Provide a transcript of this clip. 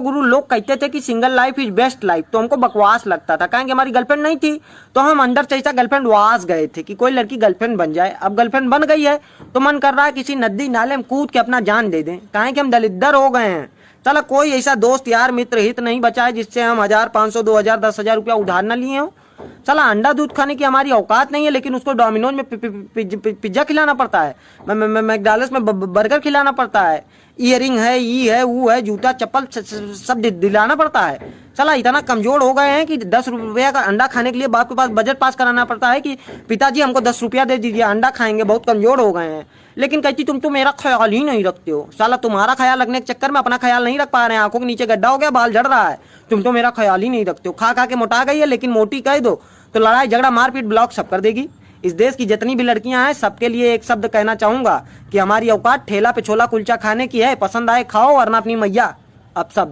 हमको गुरु लोग कहते थे कि single life is best life, तो हमको बकवास लगता था, कारण कि हमारी गर्लफ्रेंड नहीं थी, तो हम अंदर से ऐसा गर्लफ्रेंड वास गए थे कि कोई लड़की गर्लफ्रेंड बन जाए। अब गर्लफ्रेंड बन गई है तो मन कर रहा है किसी नदी नाले में कूद के अपना जान दे दें, कारण कि हम दलिद्दर हो गए हैं। चलो कोई ऐसा दोस्त यार मित्र हित नहीं बचा है जिससे हम 1000, 500, 2000, 10,000 रुपया उधार न लिए हो। चला अंडा दूध खाने की हमारी औकात नहीं है, लेकिन उसको डोमिनोज में पिज्जा खिलाना पड़ता है, मैकडॉनल्ड्स में बर्गर खिलाना पड़ता है, ईयरिंग है, ई है, वो है, जूता चप्पल सब दिलाना पड़ता है। चला इतना कमजोर हो गए हैं कि 10 रुपया का अंडा खाने के लिए बाप के पास बजट पास कराना पड़ता है कि पिताजी हमको 10 रुपया दे दीजिए, अंडा खाएंगे, बहुत कमजोर हो गए हैं। लेकिन कहती तुम तो मेरा ख्याल ही नहीं रखते हो। साला तुम्हारा ख्याल रखने के चक्कर में अपना ख्याल नहीं रख पा रहे हैं, आंखों के नीचे गड्ढा हो गया, बाल झड़ रहा है, तुम तो मेरा ख्याल ही नहीं रखते हो। खा खा के मोटा गई है, लेकिन मोटी कह दो तो लड़ाई झगड़ा मारपीट ब्लॉक सब कर देगी। इस देश की जितनी भी लड़कियां हैं सबके लिए एक शब्द कहना चाहूंगा कि हमारी औकात ठेला पे छोला कुलचा खाने की है, पसंद आए खाओ वरना अपनी मैया। अब सब